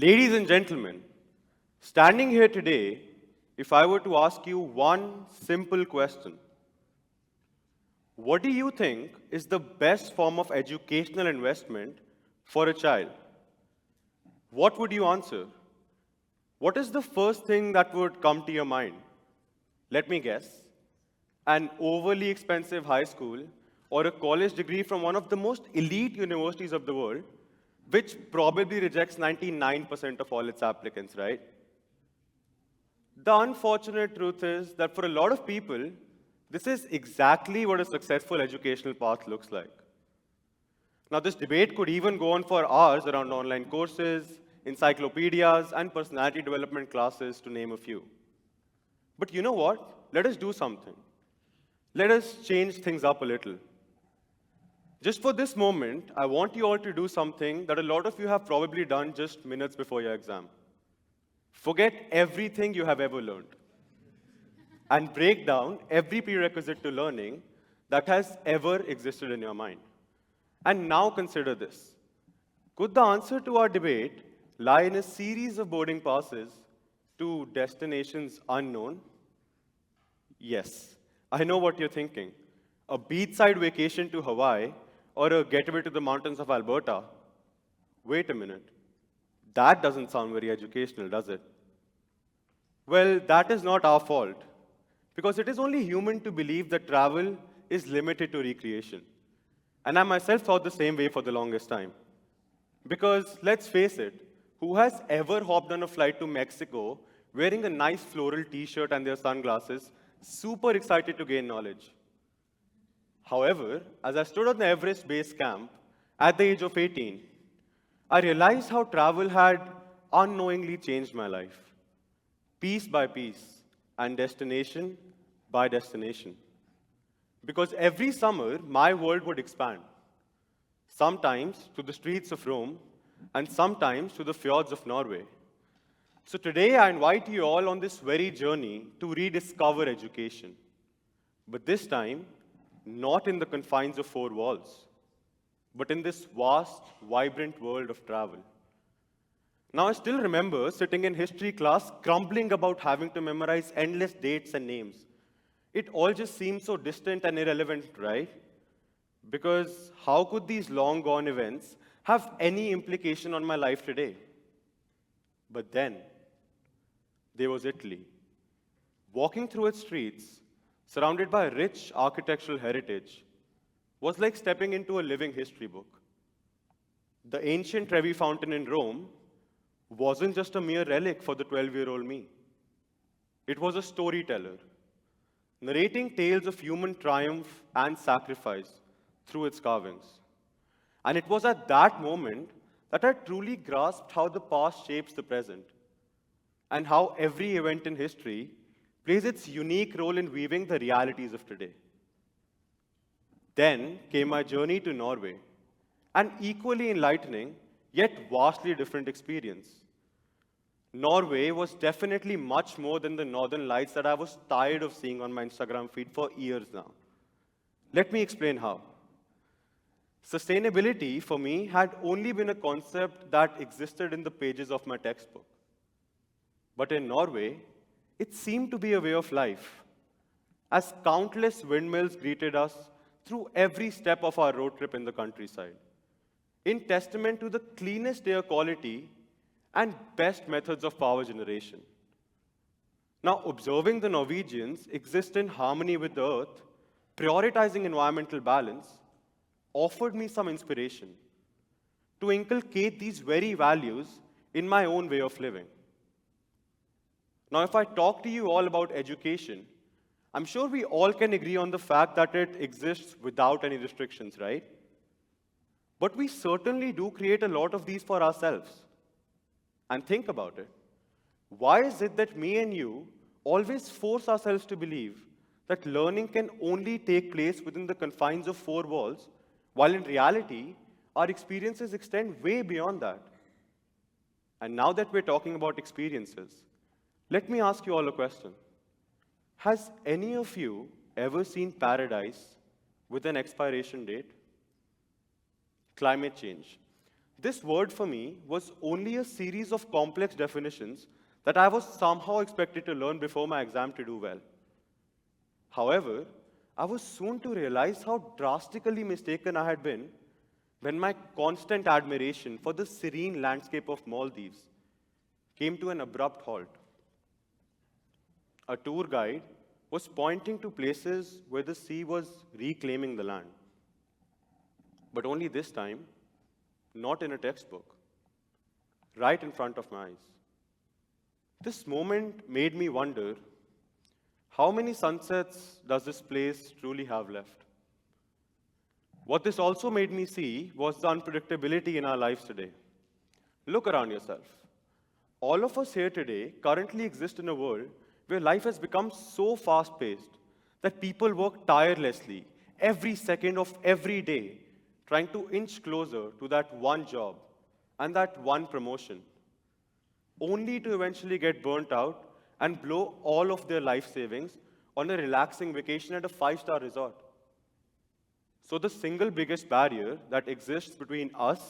Ladies and gentlemen, standing here today, if I were to ask you one simple question, what do you think is the best form of educational investment for a child? What would you answer? What is the first thing that would come to your mind? Let me guess. An overly expensive high school or a college degree from one of the most elite universities of the world, which probably rejects 99% of all its applicants, right? The unfortunate truth is that for a lot of people, this is exactly what a successful educational path looks like. Now, this debate could even go on for hours around online courses, encyclopedias, and personality development classes, to name a few. But you know what? Let us do something. Let us change things up a little. Just for this moment, I want you all to do something that a lot of you have probably done just minutes before your exam. Forget everything you have ever learned and break down every prerequisite to learning that has ever existed in your mind. And now consider this. Could the answer to our debate lie in a series of boarding passes to destinations unknown? Yes, I know what you're thinking. A beachside vacation to Hawaii or a getaway to the mountains of Alberta. Wait a minute. That doesn't sound very educational, does it? Well, that is not our fault, because it is only human to believe that travel is limited to recreation. And I myself thought the same way for the longest time. Because let's face it, who has ever hopped on a flight to Mexico wearing a nice floral t-shirt and their sunglasses, super excited to gain knowledge? However, as I stood on the Everest base camp at the age of 18, I realized how travel had unknowingly changed my life, piece by piece, and destination by destination. Because every summer, my world would expand, sometimes to the streets of Rome, and sometimes to the fjords of Norway. So today, I invite you all on this very journey to rediscover education. But this time, not in the confines of four walls, but in this vast, vibrant world of travel. Now, I still remember sitting in history class grumbling about having to memorize endless dates and names. It all just seemed so distant and irrelevant, right? Because how could these long gone events have any implication on my life today? But then, there was Italy. Walking through its streets, surrounded by rich architectural heritage, was like stepping into a living history book. The ancient Trevi Fountain in Rome wasn't just a mere relic for the 12-year-old me. It was a storyteller, narrating tales of human triumph and sacrifice through its carvings. And it was at that moment that I truly grasped how the past shapes the present, and how every event in history plays its unique role in weaving the realities of today. Then came my journey to Norway, an equally enlightening yet vastly different experience. Norway was definitely much more than the northern lights that I was tired of seeing on my Instagram feed for years now. Let me explain how. Sustainability for me had only been a concept that existed in the pages of my textbook. But in Norway, it seemed to be a way of life, as countless windmills greeted us through every step of our road trip in the countryside, in testament to the cleanest air quality and best methods of power generation. Now, observing the Norwegians exist in harmony with the earth, prioritizing environmental balance, offered me some inspiration to inculcate these very values in my own way of living. Now, if I talk to you all about education, I'm sure we all can agree on the fact that it exists without any restrictions, right? But we certainly do create a lot of these for ourselves. And think about it. Why is it that me and you always force ourselves to believe that learning can only take place within the confines of four walls, while in reality, our experiences extend way beyond that? And now that we're talking about experiences, let me ask you all a question. Has any of you ever seen paradise with an expiration date? Climate change. This word for me was only a series of complex definitions that I was somehow expected to learn before my exam to do well. However, I was soon to realize how drastically mistaken I had been when my constant admiration for the serene landscape of Maldives came to an abrupt halt. A tour guide was pointing to places where the sea was reclaiming the land. But only this time, not in a textbook, right in front of my eyes. This moment made me wonder, how many sunsets does this place truly have left? What this also made me see was the unpredictability in our lives today. Look around yourself. All of us here today currently exist in a world where life has become so fast-paced that people work tirelessly every second of every day trying to inch closer to that one job and that one promotion, only to eventually get burnt out and blow all of their life savings on a relaxing vacation at a five-star resort. So the single biggest barrier that exists between us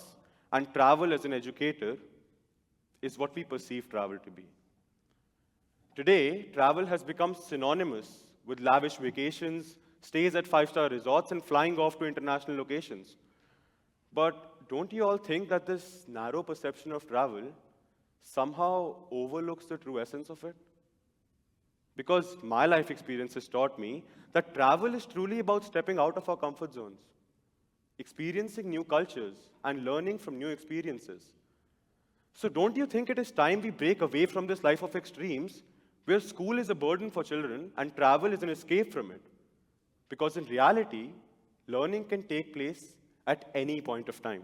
and travel as an educator is what we perceive travel to be. Today, travel has become synonymous with lavish vacations, stays at five-star resorts, and flying off to international locations. But don't you all think that this narrow perception of travel somehow overlooks the true essence of it? Because my life experiences taught me that travel is truly about stepping out of our comfort zones, experiencing new cultures, and learning from new experiences. So don't you think it is time we break away from this life of extremes, where school is a burden for children and travel is an escape from it? Because in reality, learning can take place at any point of time.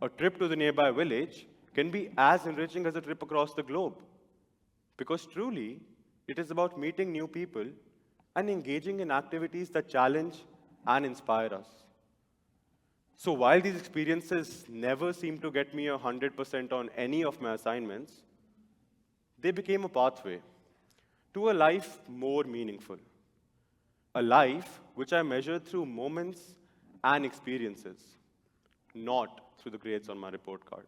A trip to the nearby village can be as enriching as a trip across the globe. Because truly, it is about meeting new people and engaging in activities that challenge and inspire us. So while these experiences never seemed to get me 100% on any of my assignments, they became a pathway to a life more meaningful. A life which I measured through moments and experiences, not through the grades on my report card.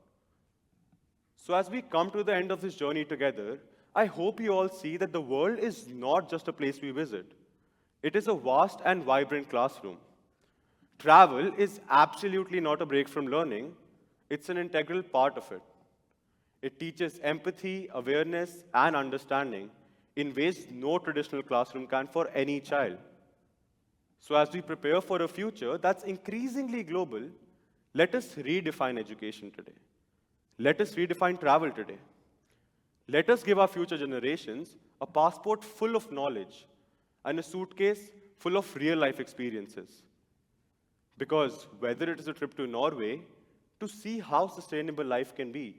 So as we come to the end of this journey together, I hope you all see that the world is not just a place we visit. It is a vast and vibrant classroom. Travel is absolutely not a break from learning. It's an integral part of it. It teaches empathy, awareness, and understanding in ways no traditional classroom can for any child. So as we prepare for a future that's increasingly global, let us redefine education today. Let us redefine travel today. Let us give our future generations a passport full of knowledge and a suitcase full of real-life experiences. Because whether it is a trip to Norway to see how sustainable life can be,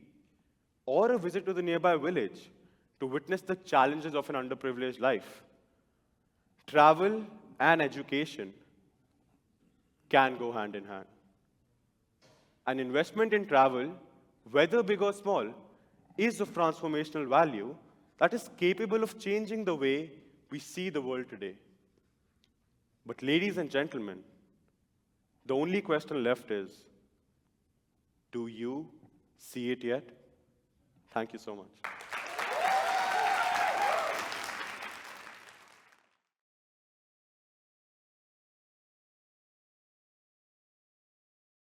or a visit to the nearby village to witness the challenges of an underprivileged life, travel and education can go hand in hand. An investment in travel, whether big or small, is of transformational value that is capable of changing the way we see the world today. But ladies and gentlemen, the only question left is, do you see it yet? Thank you so much.